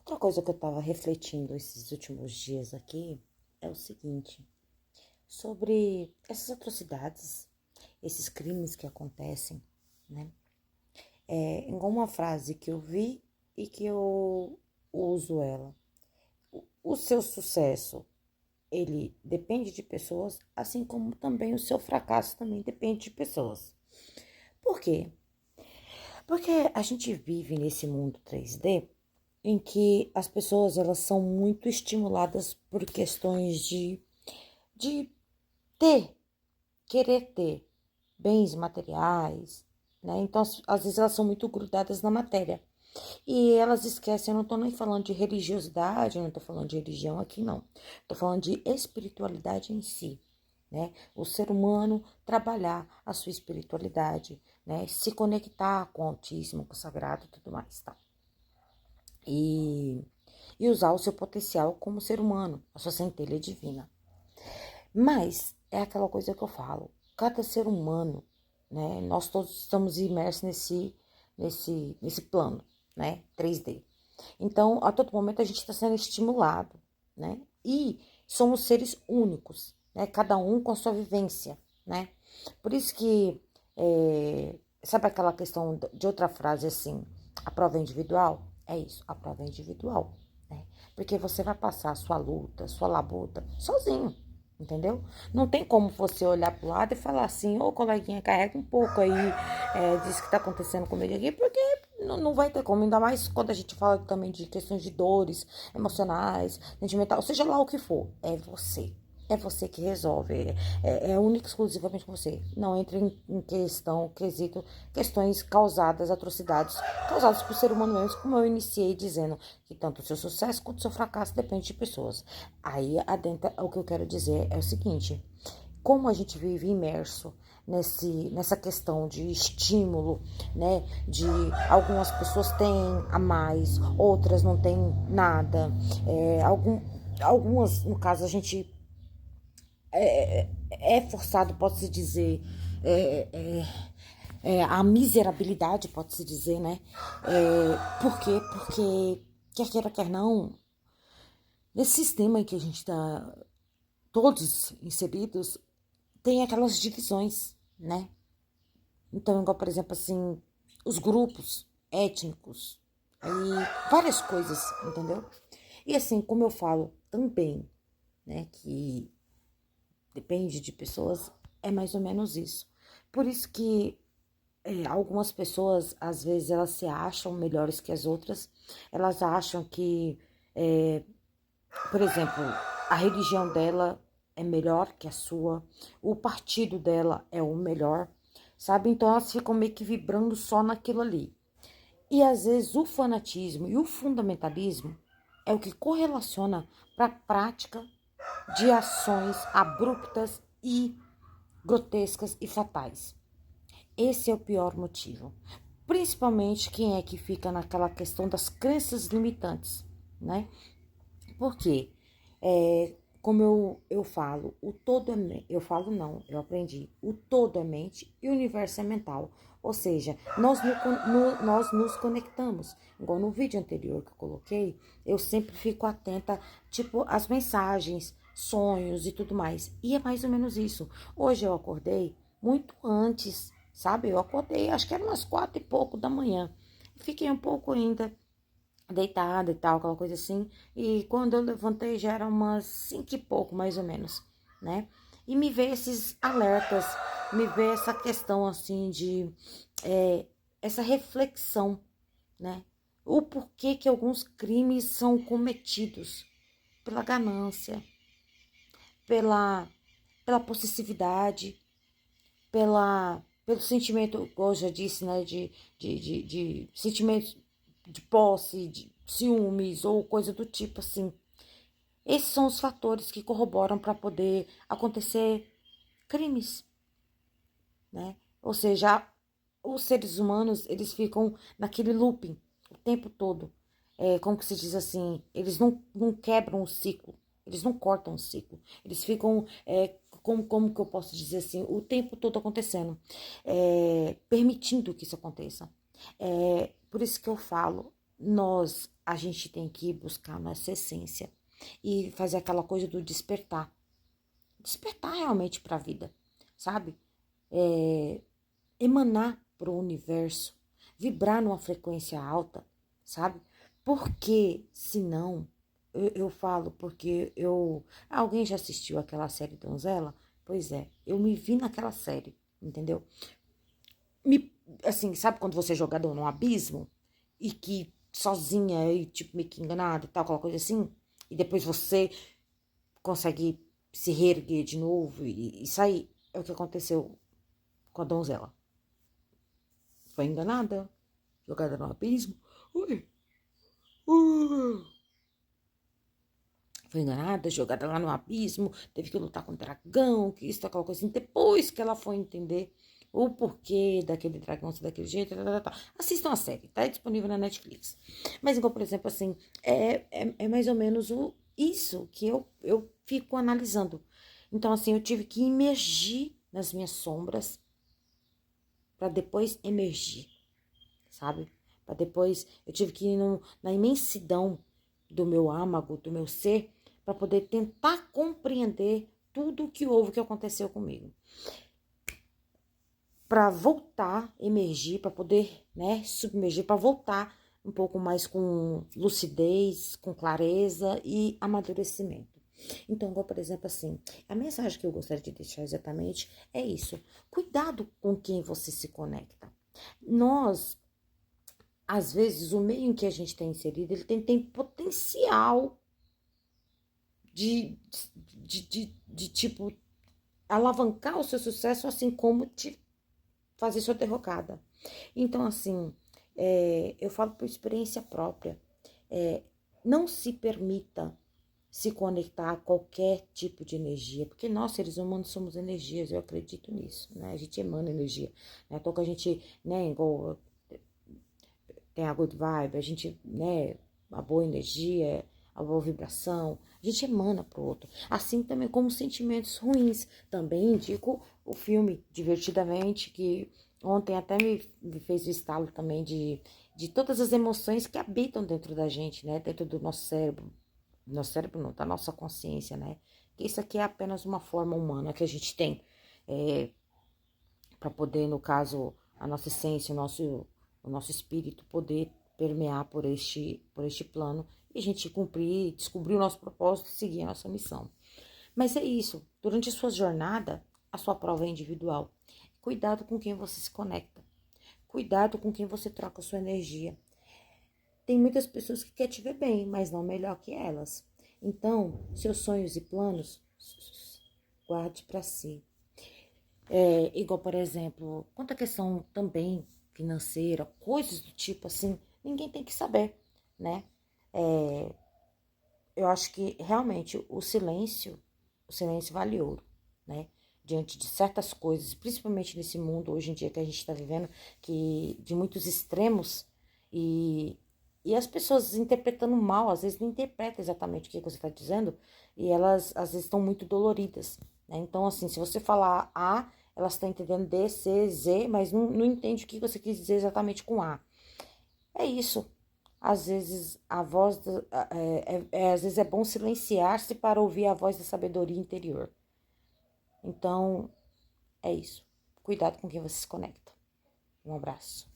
Outra coisa que eu estava refletindo esses últimos dias aqui é o seguinte, sobre essas atrocidades, esses crimes que acontecem, né? É igual uma frase que eu vi e que eu uso ela. O seu sucesso, ele depende de pessoas, assim como também o seu fracasso também depende de pessoas. Por quê? Porque a gente vive nesse mundo 3D em que as pessoas elas são muito estimuladas por questões de ter, querer ter bens materiais, né? Então, às vezes elas são muito grudadas na matéria. E elas esquecem, eu não tô nem falando de religiosidade, eu não tô falando de religião aqui, não. Tô falando de espiritualidade em si, né? O ser humano trabalhar a sua espiritualidade, né? Se conectar com o Altíssimo, com o Sagrado e tudo mais, tá? E, e usar o seu potencial como ser humano, a sua centelha divina. Mas é aquela coisa que eu falo, cada ser humano, né? Nós todos estamos imersos nesse plano, né? 3D. Então, a todo momento a gente está sendo estimulado, né? E somos seres únicos, né? Cada um com a sua vivência, né? Por isso que, sabe aquela questão de outra frase assim, a prova é individual? É isso, a prova é individual, né? Porque você vai passar a sua luta, sua labuta, sozinho, entendeu? Não tem como você olhar pro lado e falar assim, ô coleguinha, carrega um pouco aí, disso que tá acontecendo comigo aqui, porque não vai ter como, ainda mais quando a gente fala também de questões de dores emocionais, sentimental, seja lá o que for, é você. É você que resolve, é única e exclusivamente você. Não entra em questão, quesito, questões causadas, atrocidades causadas por ser humano mesmo, como eu iniciei dizendo que tanto o seu sucesso quanto o seu fracasso depende de pessoas. Aí, adentro, o que eu quero dizer é o seguinte, como a gente vive imerso nessa questão de estímulo, né? De algumas pessoas têm a mais, outras não têm nada. Algumas, no caso, a gente é forçado, pode-se dizer, é, é, a miserabilidade, pode-se dizer, né? Por quê? Porque, quer queira, quer não, nesse sistema em que a gente está todos inseridos, tem aquelas divisões, né? Então, igual, por exemplo, assim, os grupos étnicos, aí várias coisas, entendeu? E assim, como eu falo também, né, que depende de pessoas, é mais ou menos isso. Por isso que algumas pessoas, às vezes, elas se acham melhores que as outras, elas acham que, por exemplo, a religião dela é melhor que a sua, o partido dela é o melhor, sabe? Então elas ficam meio que vibrando só naquilo ali. E às vezes o fanatismo e o fundamentalismo é o que correlaciona para a prática de ações abruptas e grotescas e fatais. Esse é o pior motivo. Principalmente quem é que fica naquela questão das crenças limitantes, né? Porque, como eu falo, o todo é mente, eu falo não, eu aprendi, o todo é mente e o universo é mental. Ou seja, nós nos conectamos. Igual no vídeo anterior que eu coloquei, eu sempre fico atenta, tipo, às mensagens, sonhos e tudo mais. E é mais ou menos isso. Hoje eu acordei muito antes, sabe? Eu acordei, acho que era umas 4 e pouco da manhã. Fiquei um pouco ainda deitada e tal, aquela coisa assim. E quando eu levantei já era umas 5 e pouco, mais ou menos, né? E me veio esses alertas, me veio essa questão assim de essa reflexão, né? O porquê que alguns crimes são cometidos pela ganância, pela, pela possessividade, pelo sentimento, como eu já disse, né, de sentimentos de posse, de ciúmes ou coisa do tipo assim. Esses são os fatores que corroboram para poder acontecer crimes, né? Ou seja, os seres humanos, eles ficam naquele looping o tempo todo. Como que se diz assim, eles não quebram o ciclo, eles não cortam o ciclo. Eles ficam, como que eu posso dizer assim, o tempo todo acontecendo, permitindo que isso aconteça. Por isso que eu falo, a gente tem que buscar a nossa essência e fazer aquela coisa do despertar. Despertar realmente para a vida, sabe? Emanar para o universo, vibrar numa frequência alta, sabe? Porque, senão, eu falo porque alguém já assistiu aquela série Donzela? Pois é, eu me vi naquela série, entendeu? Assim, sabe quando você é jogador num abismo e que sozinha e tipo meio que enganada e tal, aquela coisa assim, e depois você consegue se reerguer de novo e sair? É o que aconteceu com a donzela. Foi enganada, jogada no abismo. Ui. Foi enganada, jogada lá no abismo, teve que lutar com o dragão, que isso, aquela coisa assim. Depois que ela foi entender o porquê daquele dragão ser daquele jeito, assistam a série, tá? É disponível na Netflix. Mas igual, por exemplo, assim, é mais ou menos isso que eu fico analisando. Então, assim, eu tive que imergir nas minhas sombras para depois emergir, sabe? Para depois eu tive que ir na imensidão do meu âmago, do meu ser, para poder tentar compreender tudo o que houve, que aconteceu comigo. Para voltar, emergir, para poder, né, submergir, para voltar um pouco mais com lucidez, com clareza e amadurecimento. Então, igual, por exemplo, assim, a mensagem que eu gostaria de deixar exatamente é isso. Cuidado com quem você se conecta. Nós, às vezes, o meio em que a gente está inserido, ele tem potencial de tipo, alavancar o seu sucesso, assim como te fazer sua derrocada. Então, assim, eu falo por experiência própria. Não se permita se conectar a qualquer tipo de energia, porque nós, seres humanos, somos energias, eu acredito nisso, né? A gente emana energia, né? Então, que a gente, né, igual tem a good vibe, a gente, né, a boa energia, a boa vibração, a gente emana pro outro. Assim também como sentimentos ruins. Também indico o filme Divertidamente, que ontem até me fez o estalo também de todas as emoções que habitam dentro da gente, né, dentro do nosso cérebro. Nosso cérebro não, da nossa consciência, né? Que isso aqui é apenas uma forma humana que a gente tem para poder, no caso, a nossa essência, o nosso espírito poder permear por este plano e a gente cumprir, descobrir o nosso propósito e seguir a nossa missão. Mas é isso, durante a sua jornada, a sua prova é individual. Cuidado com quem você se conecta. Cuidado com quem você troca a sua energia. Tem muitas pessoas que querem te ver bem, mas não melhor que elas. Então, seus sonhos e planos, guarde para si. Igual, por exemplo, quanto à questão também financeira, coisas do tipo assim, ninguém tem que saber, né? Eu acho que realmente o silêncio vale ouro, né? Diante de certas coisas, principalmente nesse mundo hoje em dia que a gente está vivendo, que de muitos extremos e, e as pessoas interpretando mal, às vezes não interpretam exatamente o que você está dizendo e elas às vezes estão muito doloridas, né? Então, assim, se você falar A, elas estão entendendo D, C, Z, mas não entende o que você quis dizer exatamente com A. É isso. Às vezes a voz às vezes é bom silenciar-se para ouvir a voz da sabedoria interior. Então, é isso. Cuidado com quem você se conecta. Um abraço.